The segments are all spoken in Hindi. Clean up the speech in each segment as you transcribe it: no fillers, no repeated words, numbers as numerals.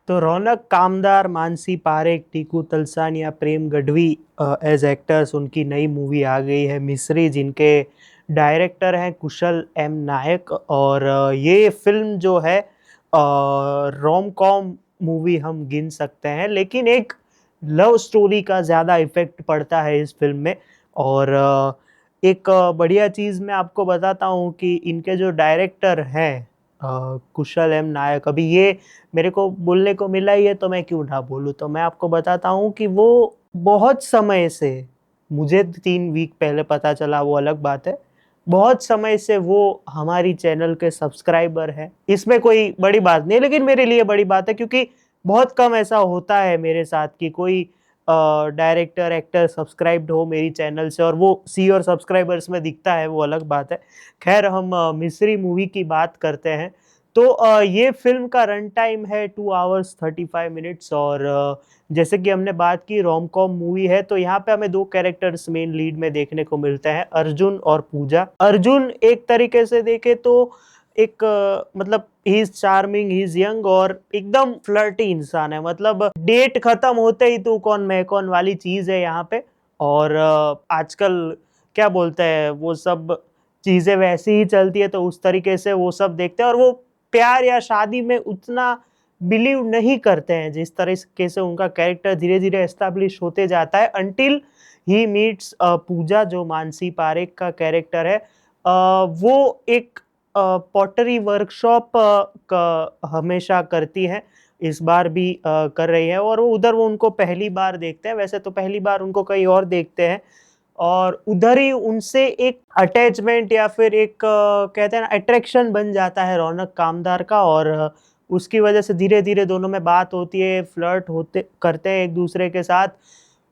तो रौनक कामदार, मानसी पारेख, टीकू तलसानिया, प्रेम गढ़वी एज एक्टर्स, उनकी नई मूवी आ गई है मिस्री, जिनके डायरेक्टर हैं कुशल एम नायक। और ये फिल्म जो है रोम कॉम मूवी हम गिन सकते हैं, लेकिन एक लव स्टोरी का ज़्यादा इफेक्ट पड़ता है इस फिल्म में। और एक बढ़िया चीज़ मैं आपको बताता हूँ कि इनके जो डायरेक्टर हैं कुशल एम नायक, अभी ये मेरे को बोलने को मिला ही है तो मैं क्यों ना बोलूँ। तो मैं आपको बताता हूँ कि वो बहुत समय से, मुझे 3 वीक पहले पता चला, वो अलग बात है, बहुत समय से वो हमारी चैनल के सब्सक्राइबर हैं। इसमें कोई बड़ी बात नहीं है, लेकिन मेरे लिए बड़ी बात है क्योंकि बहुत कम ऐसा होता है मेरे साथ कि कोई डायरेक्टर एक्टर सब्सक्राइब्ड हो मेरी चैनल से और वो सी और सब्सक्राइबर्स में दिखता है, वो अलग बात है। खैर, हम मिस्री मूवी की बात करते हैं। तो ये फिल्म का रन टाइम है 2 आवर्स 35 मिनट्स। और जैसे कि हमने बात की रोम कॉम मूवी है, तो यहाँ पे हमें दो कैरेक्टर्स मेन लीड में देखने को मिलते हैं, अर्जुन और पूजा। अर्जुन एक तरीके से देखे तो एक मतलब he is charming, he is young और एकदम फ्लर्टी इंसान है। मतलब डेट खत्म होते ही तू कौन मैं कौन वाली चीज है यहाँ पे। और आजकल क्या बोलते हैं, वो सब चीजें वैसी ही चलती है, तो उस तरीके से वो सब देखते हैं। और वो प्यार या शादी में उतना बिलीव नहीं करते हैं जिस तरीके से उनका कैरेक्टर धीरे धीरे एस्टैब्लिश होते जाता है, अनटिल ही मीट्स पूजा, जो मानसी पारेख का कैरेक्टर है। वो एक पॉटरी वर्कशॉप का हमेशा करती है, इस बार भी कर रही है। और वो उधर वो उनको पहली बार देखते हैं, वैसे तो पहली बार उनको कहीं और देखते हैं। और उधर ही उनसे एक अटैचमेंट या फिर एक कहते हैं ना अट्रैक्शन बन जाता है रौनक कामदार का। और उसकी वजह से धीरे धीरे दोनों में बात होती है, फ्लर्ट होते करते हैं एक दूसरे के साथ।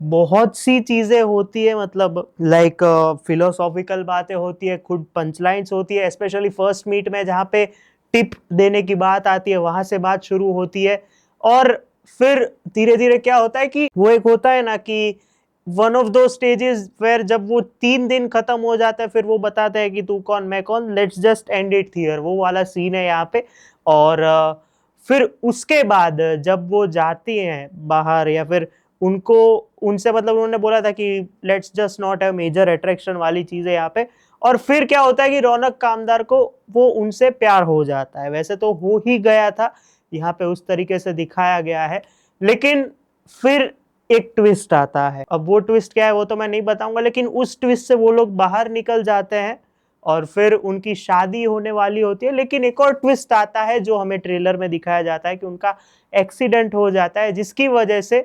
बहुत सी चीजें होती है, मतलब लाइक फिलोसॉफिकल बातें होती है, खुद पंचलाइंस होती है, स्पेशली फर्स्ट मीट में जहाँ पे टिप देने की बात आती है, वहां से बात शुरू होती है। और फिर धीरे धीरे क्या होता है कि वो एक होता है ना कि वन ऑफ दो स्टेजेस वेयर जब वो 3 दिन खत्म हो जाता है, फिर वो बताते हैं कि तू कौन मैं कौन, let's just and it here, वो वाला सीन है यहाँ पे। और फिर उसके बाद जब वो जाती हैं बाहर, या फिर उनको उनसे मतलब उन्होंने बोला था कि let's just not have major attraction वाली चीज है यहाँ पे। और फिर क्या होता है कि रौनक कामदार को वो उनसे प्यार हो जाता है, वैसे तो हो ही गया था, यहाँ पे उस तरीके से दिखाया गया है। लेकिन फिर एक ट्विस्ट आता है। अब वो ट्विस्ट क्या है वो तो मैं नहीं बताऊंगा, लेकिन उस ट्विस्ट से वो लोग बाहर निकल जाते हैं और फिर उनकी शादी होने वाली होती है। लेकिन एक और ट्विस्ट आता है जो हमें ट्रेलर में दिखाया जाता है कि उनका एक्सीडेंट हो जाता है, जिसकी वजह से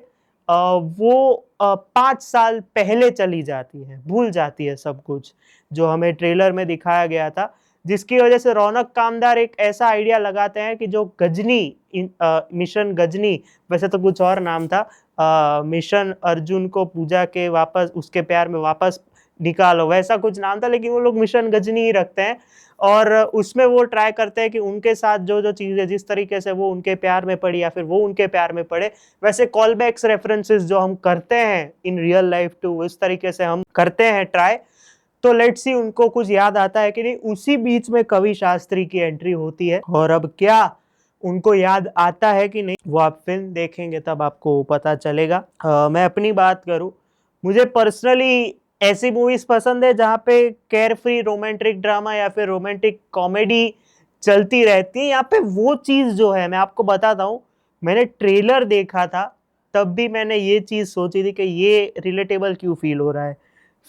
वो 5 साल पहले चली जाती है, भूल जाती है सब कुछ जो हमें ट्रेलर में दिखाया गया था। जिसकी वजह से रौनक कामदार एक ऐसा आइडिया लगाते हैं कि जो गजनी, मिशन गजनी, वैसे तो कुछ और नाम था, मिशन अर्जुन को पूजा के वापस उसके प्यार में वापस निकालो, वैसा कुछ नाम था, लेकिन वो लोग मिशन गजनी ही रखते हैं। और उसमें वो ट्राई करते हैं कि उनके साथ जो जो चीजें, जिस तरीके से वो उनके प्यार में पड़ी या फिर वो उनके प्यार में पड़े, वैसे कॉल बैक्स रेफरेंसेस जो हम करते हैं इन रियल लाइफ टू, इस तरीके से हम करते हैं ट्राई। तो लेट्स सी उनको कुछ याद आता है कि नहीं। उसी बीच में कवि शास्त्री की एंट्री होती है, और अब क्या उनको याद आता है कि नहीं, वो आप फिल्म देखेंगे तब आपको पता चलेगा। मैं अपनी बात करूं, मुझे पर्सनली ऐसी मूवीज पसंद है जहाँ पे केयर फ्री रोमांटिक ड्रामा या फिर रोमांटिक कॉमेडी चलती रहती है। यहाँ पे वो चीज जो है, मैं आपको बताता हूँ, मैंने ट्रेलर देखा था तब भी मैंने ये चीज सोची थी कि ये रिलेटेबल क्यों फील हो रहा है।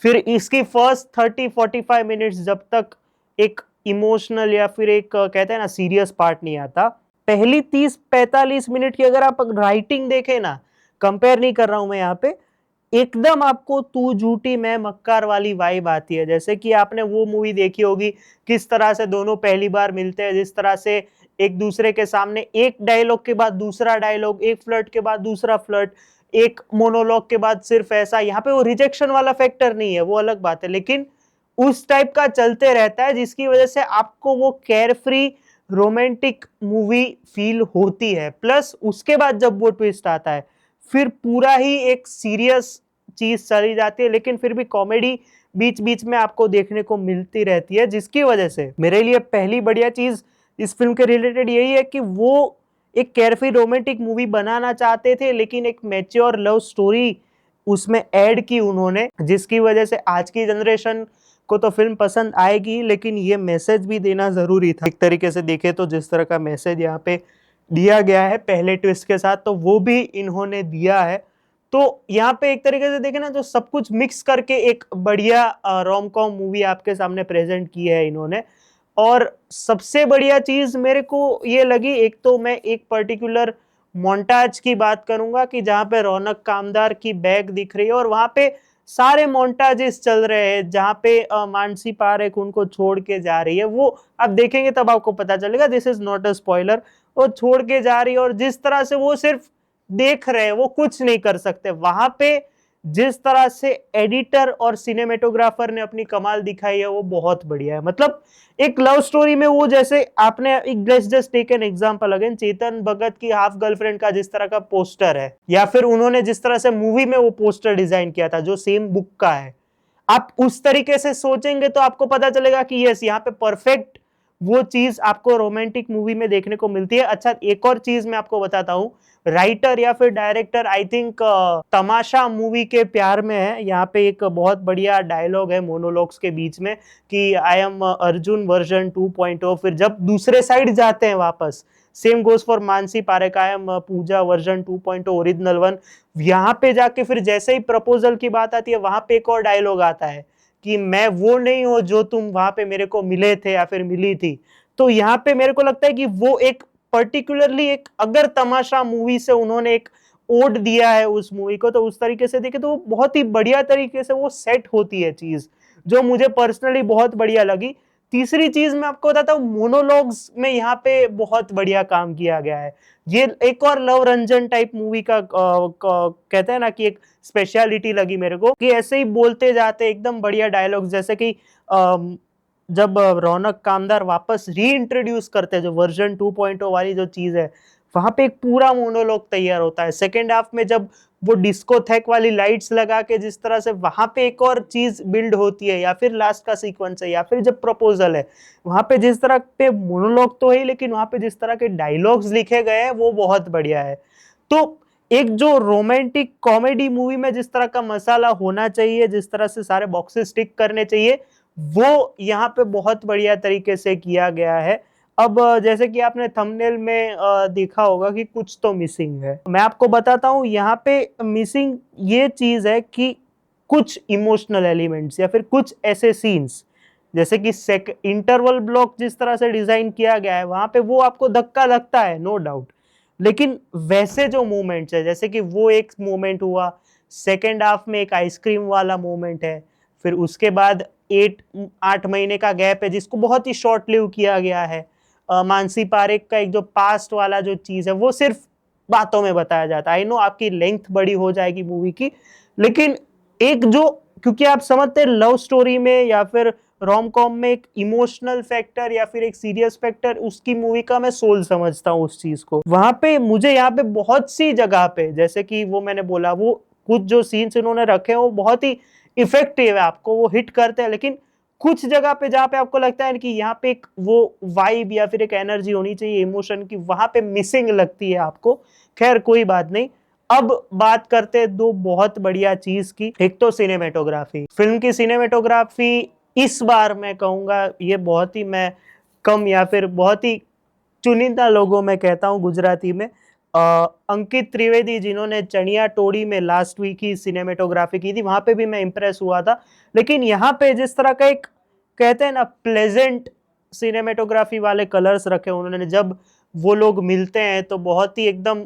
फिर इसकी फर्स्ट 30-45 मिनट्स जब तक एक इमोशनल या फिर एक कहते हैं ना सीरियस पार्ट नहीं आता, पहली 30-45 मिनट की अगर आप राइटिंग देखें ना, कंपेयर नहीं कर रहा हूं मैं यहाँ पे, एकदम आपको तू झूठी मैं मक्कार वाली वाइब आती है। जैसे कि आपने वो मूवी देखी होगी, किस तरह से दोनों पहली बार मिलते हैं, जिस तरह से एक दूसरे के सामने एक डायलॉग के बाद दूसरा डायलॉग, एक फ्लर्ट के बाद दूसरा फ्लर्ट, एक मोनोलॉग के बाद सिर्फ ऐसा। यहाँ पे वो रिजेक्शन वाला फैक्टर नहीं है, वो अलग बात है, लेकिन उस टाइप का चलते रहता है जिसकी वजह से आपको वो care free romantic movie feel होती है। प्लस उसके बाद जब वो ट्विस्ट आता है, फिर पूरा ही एक सीरियस चीज चली जाती है, लेकिन फिर भी कॉमेडी बीच बीच में आपको देखने को मिलती रहती है। जिसकी वजह से मेरे लिए पहली बढ़िया चीज इस फिल्म के रिलेटेड यही है कि वो एक केयरफ्री रोमांटिक मूवी बनाना चाहते थे, लेकिन एक मैच्योर लव स्टोरी उसमें ऐड की उन्होंने, जिसकी वजह से आज की जनरेशन को तो फिल्म पसंद आएगी, लेकिन ये मैसेज भी देना जरूरी था। एक तरीके से देखे तो जिस तरह का मैसेज यहाँ पे दिया गया है पहले ट्विस्ट के साथ, तो वो भी इन्होंने दिया है। तो यहाँ पे एक तरीके से देखे ना, जो सब कुछ मिक्स करके एक बढ़िया रोम कॉम मूवी आपके सामने प्रेजेंट की है इन्होंने। और सबसे बढ़िया चीज मेरे को ये लगी, एक तो मैं एक पर्टिकुलर मोन्टाज की बात करूंगा कि जहां पे रौनक कामदार की बैग दिख रही है और वहां पे सारे मोन्टाजेस चल रहे हैं, जहां पे मानसी पारेख उनको छोड़ के जा रही है। वो आप देखेंगे तब आपको पता चलेगा, this is not a spoiler. वो छोड़ के जा रही है और जिस तरह से वो सिर्फ देख रहे हैं, वो कुछ नहीं कर सकते वहां पे। जिस तरह से एडिटर और सिनेमेटोग्राफर ने अपनी कमाल दिखाई है वो बहुत बढ़िया है। मतलब एक लव स्टोरी में वो, जैसे आपने एक just take an example again, Chetan Bhagat की हाफ गर्लफ्रेंड का जिस तरह का पोस्टर है, या फिर उन्होंने जिस तरह से मूवी में वो पोस्टर डिजाइन किया था जो सेम बुक का है, आप उस तरीके से सोचेंगे तो आपको पता चलेगा कि यस, यहाँ पे परफेक्ट वो चीज आपको रोमांटिक मूवी में देखने को मिलती है। अच्छा, एक और चीज मैं आपको बताता हूँ, राइटर या फिर director I think Tamasha movie के प्यार में है। यहाँ पे एक बहुत बढ़िया डायलॉग है मोनोलॉग्स के बीच में कि आई एम अर्जुन वर्जन 2.0। फिर जब दूसरे साइड जाते हैं वापस, same goes for Mansi Parekh, I am Pooja version 2.0 original one. यहाँ पे जाके फिर जैसे ही प्रपोजल की बात आती है, वहां पे एक और डायलॉग आता है कि मैं वो नहीं हूं जो तुम वहां पे मेरे को मिले थे या फिर मिली थी। तो यहाँ पे मेरे को लगता है कि वो एक पर्टिकुलरली एक, अगर तमाशा मूवी से उन्होंने एक ओड दिया है उस मूवी को, तो उस तरीके से देखे तो वो बहुत ही बढ़िया तरीके से वो सेट होती है चीज, जो मुझे पर्सनली बहुत बढ़िया लगी। तीसरी चीज मैं आपको बताता हूँ, मोनोलॉग्स में यहाँ पे बहुत बढ़िया काम किया गया है। ये एक और लव रंजन टाइप मूवी का कहते हैं ना कि एक स्पेशलिटी लगी मेरे को, कि ऐसे ही बोलते जाते एकदम बढ़िया डायलॉग्स, जैसे कि जब रौनक कामदार वापस री इंट्रोड्यूस करते हैं जो वर्जन 2.0 वाली जो चीज है, वहां पे एक पूरा मोनोलॉग तैयार होता है। सेकेंड हाफ में जब वो डिस्कोथेक वाली लाइट्स लगा के जिस तरह से वहां पे एक और चीज बिल्ड होती है, या फिर लास्ट का सीक्वेंस है, या फिर जब प्रपोजल है, वहां पे जिस तरह पे मोनोलॉग तो है, लेकिन वहां पे जिस तरह के डायलॉग्स लिखे गए हैं वो बहुत बढ़िया है। तो एक जो रोमांटिक कॉमेडी मूवी में जिस तरह का मसाला होना चाहिए, जिस तरह से सारे बॉक्सेस टिक करने चाहिए, वो यहाँ पे बहुत बढ़िया तरीके से किया गया है। अब जैसे कि आपने थंबनेल में देखा होगा कि कुछ तो मिसिंग है, मैं आपको बताता हूँ। यहाँ पे मिसिंग ये चीज है कि कुछ इमोशनल एलिमेंट्स या फिर कुछ ऐसे सीन्स, जैसे कि इंटरवल ब्लॉक जिस तरह से डिजाइन किया गया है, वहां पे वो आपको धक्का लगता है, नो डाउट। लेकिन वैसे जो मोमेंट्स है, जैसे कि वो एक मोमेंट हुआ, सेकेंड हाफ में एक आइसक्रीम वाला मोमेंट है, फिर उसके बाद 8 महीने का गैप है जिसको बहुत ही शॉर्ट लिव किया गया है। मानसी पारेख का एक जो पास्ट वाला जो चीज है वो सिर्फ बातों में बताया जाता है। आई नो आपकी लेंथ बड़ी हो जाएगी मूवी की, लेकिन एक जो, क्योंकि आप समझते हैं लव स्टोरी में या फिर रोम कॉम में एक इमोशनल फैक्टर या फिर एक सीरियस फैक्टर, उसकी मूवी का मैं सोल समझता हूँ उस चीज को। वहां पे मुझे यहाँ पे बहुत सी जगह पे, जैसे कि वो मैंने बोला, वो कुछ जो सीन्स इन्होंने रखे हैं वो बहुत ही इफेक्टिव है, आपको वो हिट करते हैं। लेकिन कुछ जगह पे जहाँ पे आपको लगता है कि यहाँ पे एक वो वाइब या फिर एक एनर्जी होनी चाहिए इमोशन की, वहां पे मिसिंग लगती है आपको। खैर कोई बात नहीं। अब बात करते हैं दो बहुत बढ़िया चीज की। एक तो सिनेमेटोग्राफी, फिल्म की सिनेमेटोग्राफी इस बार मैं कहूंगा ये बहुत ही, मैं कम या फिर बहुत ही चुनिंदा लोगों में कहता हूँ गुजराती में, अंकित त्रिवेदी जिन्होंने चनिया टोड़ी में लास्ट वीक ही सिनेमेटोग्राफी की थी, वहां पे भी मैं इंप्रेस हुआ था। लेकिन यहाँ पे जिस तरह का एक कहते हैं ना प्लेजेंट सिनेमेटोग्राफी वाले कलर्स रखे उन्होंने, जब वो लोग मिलते हैं तो बहुत ही एकदम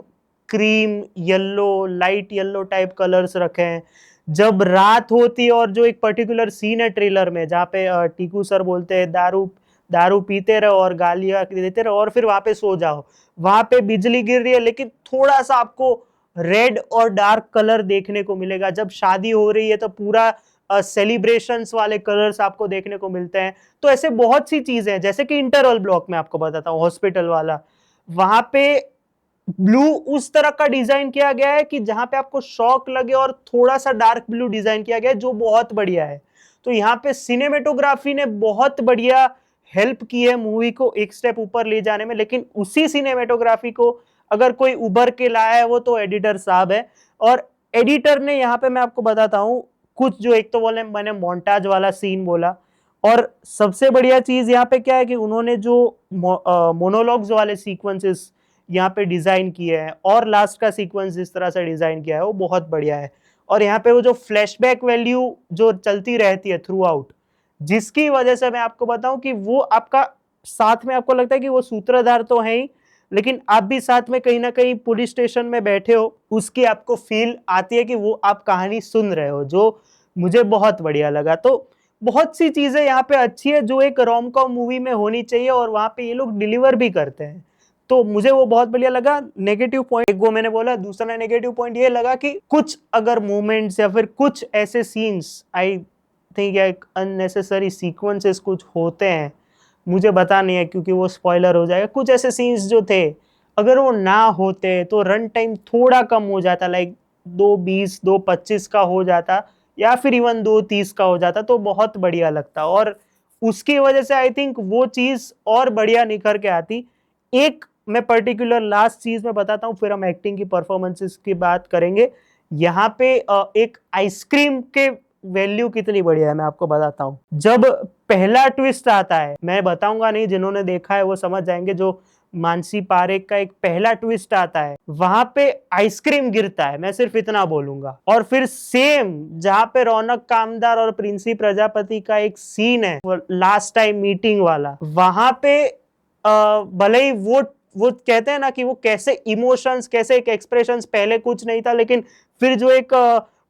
cream yellow, light yellow type colours रखे हैं। जब रात होती है और जो एक पर्टिकुलर सीन है ट्रेलर में जहाँ पे टीकू सर बोलते हैं दारू दारू पीते रहो और गालियां देते रहो और फिर वहां पे सो जाओ, वहां पे बिजली गिर रही है लेकिन थोड़ा सा आपको रेड और डार्क कलर देखने को मिलेगा। जब शादी हो रही है तो पूरा सेलिब्रेशंस वाले कलर्स आपको देखने को मिलते हैं। तो ऐसे बहुत सी चीजें हैं, जैसे कि इंटरवल ब्लॉक में आपको बताता हूँ, हॉस्पिटल वाला, वहां पे ब्लू उस तरह का डिजाइन किया गया है कि जहां पे आपको शॉक लगे, और थोड़ा सा डार्क ब्लू डिजाइन किया गया है जो बहुत बढ़िया है। तो यहाँ पे सिनेमेटोग्राफी ने बहुत बढ़िया हेल्प की है मूवी को एक स्टेप ऊपर ले जाने में। लेकिन उसी सिनेमेटोग्राफी को अगर कोई उभर के लाया है वो तो एडिटर साहब है। और एडिटर ने यहाँ पे मैं आपको बताता हूँ कुछ, जो एक तो बोले मैंने मोन्टाज वाला सीन बोला, और सबसे बढ़िया चीज यहाँ पे क्या है कि उन्होंने जो मोनोलॉग्स वाले सीक्वेंसेस यहाँ पे डिजाइन किए हैं और लास्ट का सीक्वेंस जिस तरह से डिजाइन किया है वो बहुत बढ़िया है। और यहाँ पे वो जो फ्लैशबैक वैल्यू जो चलती रहती है थ्रू आउट, जिसकी वजह से मैं आपको बताऊं कि वो आपका साथ में आपको लगता है कि वो सूत्रधार तो है ही, लेकिन आप भी साथ में कहीं ना कहीं पुलिस स्टेशन में बैठे हो, उसकी आपको फील आती है कि वो आप कहानी सुन रहे हो, जो मुझे बहुत बढ़िया लगा। तो बहुत सी चीजें यहाँ पे अच्छी है जो एक रोम कॉम मूवी में होनी चाहिए, और वहां पे ये लोग डिलीवर भी करते हैं, तो मुझे वो बहुत बढ़िया लगा। नेगेटिव पॉइंट एक वो मैंने बोला, दूसरा नेगेटिव पॉइंट ये लगा कि कुछ अगर मोमेंट्स या फिर कुछ ऐसे सीन्स आई थिंक या एक अननेसेसरी सीक्वेंसेस कुछ होते हैं, मुझे बता नहीं है क्योंकि वो स्पॉइलर हो जाएगा। कुछ ऐसे सीन्स जो थे अगर वो ना होते तो रन टाइम थोड़ा कम हो जाता, लाइक 2:20 2:25 का हो जाता, या फिर इवन 2:30 का हो जाता तो बहुत बढ़िया लगता, और उसकी वजह से आई थिंक वो चीज और बढ़िया निखर के आती। एक मैं पर्टिकुलर लास्ट चीज में बताता हूँ, फिर हम एक्टिंग की परफॉर्मेंसेस की बात करेंगे। यहाँ पे एक आइसक्रीम के वैल्यू कितनी बढ़िया है मैं आपको बताता हूँ। जब पहला ट्विस्ट आता है, मैं बताऊंगा नहीं, जिन्होंने देखा है वो समझ जाएंगे, जो मानसी पारेख का एक पहला ट्विस्ट आता है वहां पे आइसक्रीम गिरता है, मैं सिर्फ इतना बोलूंगा। और फिर सेम जहां पे रौनक कामदार और प्रिंसी प्रजापति का एक सीन है लास्ट टाइम मीटिंग वाला, वहां पे भले ही वो कहते हैं ना कि वो कैसे इमोशंस, कैसे एक एक्सप्रेशंस, पहले कुछ नहीं था लेकिन फिर जो एक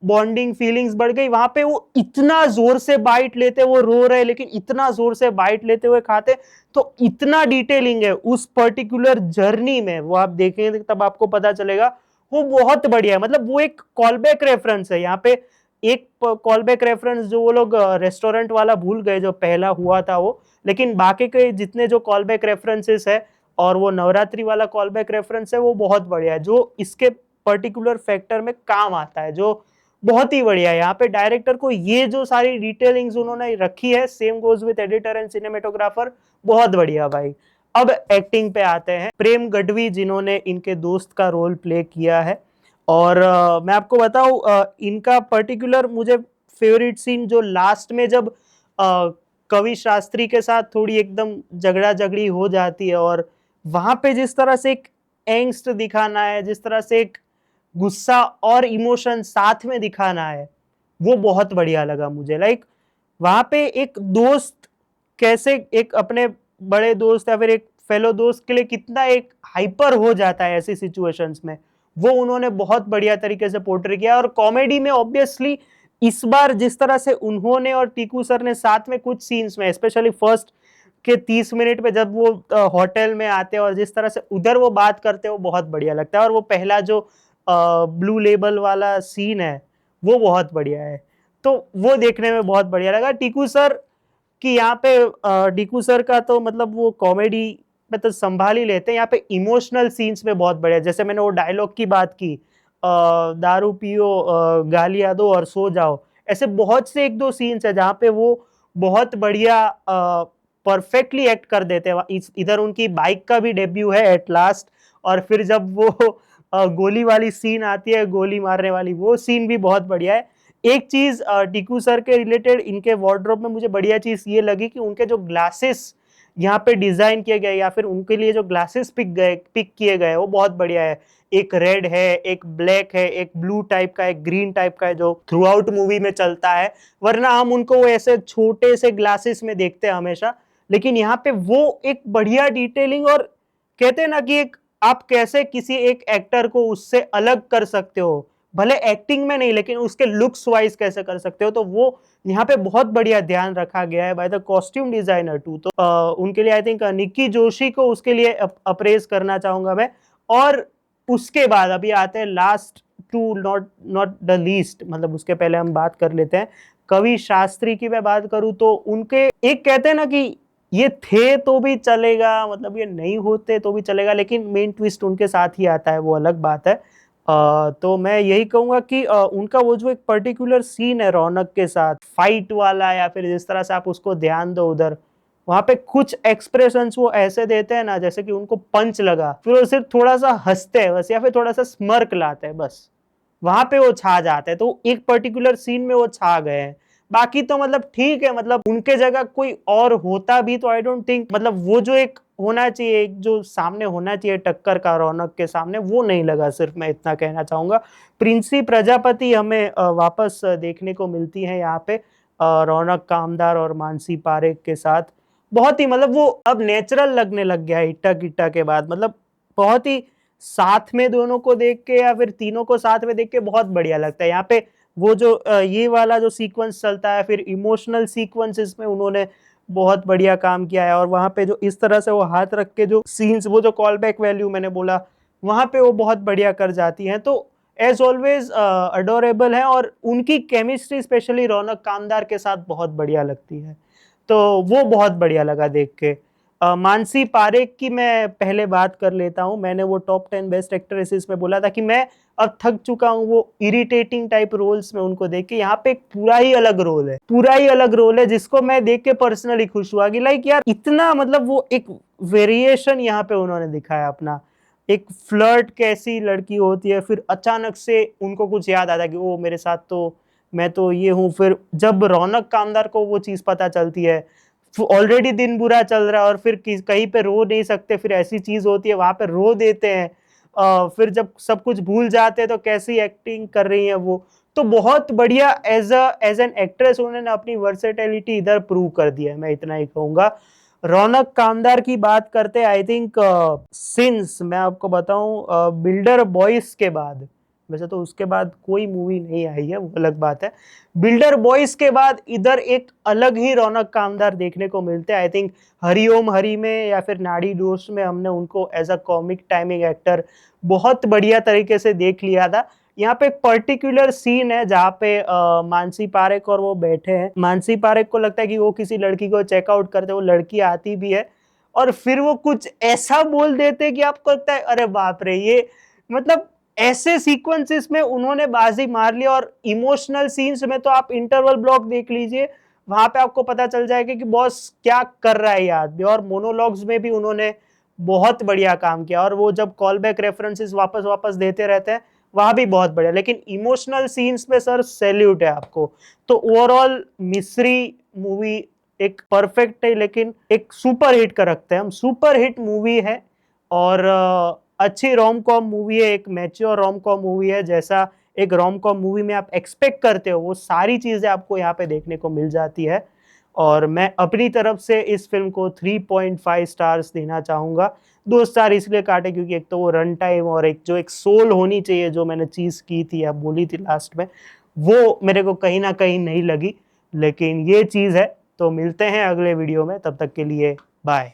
बॉन्डिंग फीलिंग्स बढ़ गई, वहां पे वो इतना जोर से बाइट लेते, वो रो रहे लेकिन इतना जोर से बाइट लेते हुए खाते, तो इतना डिटेलिंग है उस पर्टिकुलर जर्नी में, वो आप देखेंगे तब आपको पता चलेगा, वो बहुत बढ़िया है। मतलब वो एक कॉलबैक रेफरेंस है यहाँ पे, एक कॉलबैक रेफरेंस जो वो लोग रेस्टोरेंट वाला भूल गए जो पहला हुआ था वो, लेकिन बाकी के जितने जो कॉलबैक रेफरेंसेस है और वो नवरात्रि वाला कॉलबैक रेफरेंस है वो बहुत बढ़िया है, जो इसके पर्टिकुलर फैक्टर में काम आता है, जो बहुत ही बढ़िया है। यहाँ पे डायरेक्टर को ये जो सारी डिटेलिंग्स उन्होंने रखी है, same goes with editor and cinematographer, बहुत बढ़िया भाई। अब एक्टिंग पे आते हैं, प्रेम गढ़वी जिन्होंने इनके दोस्त का रोल प्ले किया है, और मैं आपको बताऊं इनका पर्टिकुलर मुझे फेवरेट सीन जो लास्ट में जब कवि शास्त्री के साथ थोड़ी एकदम झगड़ा झगड़ी हो जाती है, और वहां पे जिस तरह से एक एंग्स्ट दिखाना है, जिस तरह से एक गुस्सा और इमोशन साथ में दिखाना है, वो बहुत बढ़िया लगा मुझे। लाइक वहां पे एक दोस्त कैसे एक अपने बड़े दोस्त या फिर एक फेलो दोस्त के लिए कितना एक हाइपर हो जाता है ऐसी सिचुएशंस में, वो उन्होंने बहुत बढ़िया तरीके से पोर्ट्रे किया। और कॉमेडी में ऑब्वियसली इस बार जिस तरह से उन्होंने और टीकू सर ने साथ में कुछ सीन्स में, स्पेशली फर्स्ट के 30 मिनट में जब वो होटल में आते हैं और जिस तरह से उधर वो बात करते हैं, वो बहुत बढ़िया लगता है। और वो पहला जो ब्लू लेबल वाला सीन है वो बहुत बढ़िया है, तो वो देखने में बहुत बढ़िया लगा। टीकू सर कि यहाँ पे टीकू सर का तो मतलब वो कॉमेडी में तो संभाल ही लेते हैं, यहाँ पे इमोशनल सीन्स में बहुत बढ़िया, जैसे मैंने वो डायलॉग की बात की, दारू पियो, गालियां दो और सो जाओ, ऐसे बहुत से एक दो सीन्स है जहाँ पे वो बहुत बढ़िया परफेक्टली एक्ट कर देते हैं। इधर उनकी बाइक का भी डेब्यू है एट लास्ट, और फिर जब वो गोली वाली सीन आती है, गोली मारने वाली, वो सीन भी बहुत बढ़िया है। एक चीज टीकू सर के रिलेटेड इनके वार्डरोब में मुझे बढ़िया चीज ये लगी कि उनके जो ग्लासेस यहाँ पे डिजाइन किए गए या फिर उनके लिए जो ग्लासेस पिक किए गए वो बहुत बढ़िया है। एक रेड है, एक ब्लैक है, एक ब्लू टाइप का, एक ग्रीन टाइप का है, जो थ्रू आउट मूवी में चलता है, वरना हम उनको वो ऐसे छोटे से ग्लासेस में देखते हैं हमेशा, लेकिन यहाँ पे वो एक बढ़िया डिटेलिंग, और कहते हैं ना कि एक आप कैसे किसी एक एक्टर को उससे अलग कर सकते हो, भले एक्टिंग में नहीं लेकिन उसके लुक्स वाइज कैसे कर सकते हो, तो वो यहाँ पे बहुत बढ़िया ध्यान रखा गया है by the costume designer too. तो उनके लिए आई थिंक निक्की जोशी को उसके लिए अप्रेज करना चाहूंगा मैं। और उसके बाद अभी आते हैं last two, not not the least, मतलब उसके पहले हम बात कर लेते हैं कवि शास्त्री की। मैं बात करूं तो उनके एक कहते हैं ना कि ये थे तो भी चलेगा, मतलब ये नहीं होते तो भी चलेगा, लेकिन मेन ट्विस्ट उनके साथ ही आता है, वो अलग बात है। तो मैं यही कहूंगा कि उनका वो जो एक पर्टिकुलर सीन है रौनक के साथ फाइट वाला, या फिर जिस तरह से आप उसको ध्यान दो उधर, वहां पे कुछ एक्सप्रेशंस वो ऐसे देते हैं ना जैसे कि उनको पंच लगा, फिर वो सिर्फ थोड़ा सा हंसते हैं बस, या फिर थोड़ा सा स्मर्क लाते हैं बस, वहां पे वो छा जाते हैं। तो एक पर्टिकुलर सीन में वो छा गए हैं। बाकी तो मतलब ठीक है, मतलब उनके जगह कोई और होता भी तो आई डोंट थिंक, मतलब वो जो एक होना चाहिए, एक जो सामने होना चाहिए टक्कर का रौनक के सामने, वो नहीं लगा। सिर्फ मैं इतना कहना चाहूंगा। प्रिंसी प्रजापति हमें वापस देखने को मिलती है यहाँ पे, रौनक कामदार और मानसी पारेख के साथ। बहुत ही मतलब वो अब नेचुरल लगने लग गया है इट्टा किट्टा के बाद। मतलब बहुत ही साथ में दोनों को देख के या फिर तीनों को साथ में देख के बहुत बढ़िया लगता है। यहाँ पे वो जो ये वाला जो सीक्वेंस चलता है, फिर इमोशनल सीक्वेंसेस में उन्होंने बहुत बढ़िया काम किया है। और वहां पे जो इस तरह से वो हाथ रख के जो सीन्स, वो जो कॉल बैक वैल्यू मैंने बोला, वहां पे वो बहुत बढ़िया कर जाती हैं। तो एज ऑलवेज अडोरेबल है, और उनकी केमिस्ट्री स्पेशली रौनक कामदार के साथ बहुत बढ़िया लगती है। तो वो बहुत बढ़िया लगा देख के। मानसी पारेख की मैं पहले बात कर लेता हूँ। मैंने वो टॉप 10 बेस्ट एक्ट्रेसेस में बोला था कि मैं अब थक चुका हूँ वो इरिटेटिंग टाइप रोल्स में उनको देख के। यहाँ पे एक पूरा ही अलग रोल है, पूरा ही अलग रोल है, जिसको मैं देख के पर्सनली खुश हुआ कि लाइक यार इतना, मतलब वो एक वेरिएशन यहाँ पे उन्होंने दिखाया अपना। एक फ्लर्ट कैसी लड़की होती है, फिर अचानक से उनको कुछ याद आता है कि वो मेरे साथ तो मैं तो ये हूँ। फिर जब रौनक कामदार को वो चीज पता चलती है, ऑलरेडी दिन बुरा चल रहा है और फिर कहीं पे रो नहीं सकते, फिर ऐसी चीज होती है वहां पे रो देते हैं। फिर जब सब कुछ भूल जाते हैं तो कैसी एक्टिंग कर रही है वो। तो बहुत बढ़िया एज एन एक्ट्रेस उन्होंने अपनी वर्सेटिलिटी इधर प्रूव कर दिया है, मैं इतना ही कहूंगा। रौनक कामदार की बात करते, आई थिंक सिंस मैं आपको बताऊं बिल्डर बॉयज के बाद, वैसे तो उसके बाद कोई मूवी नहीं आई है, वो अलग बात है। बिल्डर बॉयज के बाद इधर एक अलग ही रौनक कामदार देखने को मिलते हैं। आई थिंक हरिओम हरि में या फिर नाड़ी दोस्त में हमने उनको as a comic timing actor बहुत बढ़िया तरीके से देख लिया था। यहाँ पे एक पर्टिकुलर सीन है जहाँ पे मानसी पारेख और वो बैठे हैं। मानसी पारेख को लगता है कि वो किसी लड़की को चेकआउट करते, वो लड़की आती भी है और फिर वो कुछ ऐसा बोल देते हैं कि आपको लगता है अरे बाप रे, ये मतलब ऐसे सीक्वेंसेस में उन्होंने बाजी मार ली। और इमोशनल सीन्स में तो आप इंटरवल ब्लॉक देख लीजिए, वहां पे आपको पता चल जाएगा कि बॉस क्या कर रहा है ये आदमी। और मोनोलॉग्स में भी उन्होंने बहुत बढ़िया काम किया, और वो जब कॉल बैक रेफरेंसेस वापस वापस देते रहते हैं वहां भी बहुत बढ़िया। लेकिन इमोशनल सीन्स पे सर सैल्यूट है आपको। तो ओवरऑल मिस्री मूवी एक परफेक्ट है, लेकिन एक सुपर हिट का रखते हैं हम, सुपर हिट मूवी है। और अच्छी रोम कॉम मूवी है, एक मैच्योर रोम कॉम मूवी है। जैसा एक रोम कॉम मूवी में आप एक्सपेक्ट करते हो वो सारी चीजें आपको यहाँ पे देखने को मिल जाती है। और मैं अपनी तरफ से इस फिल्म को 3.5 स्टार्स देना चाहूंगा। 2 स्टार इसलिए काटे क्योंकि एक तो वो रन टाइम और एक जो एक सोल होनी चाहिए, जो मैंने चीज की थी या बोली थी लास्ट में, वो मेरे को कहीं ना कहीं नहीं लगी। लेकिन ये चीज है। तो मिलते हैं अगले वीडियो में, तब तक के लिए बाय।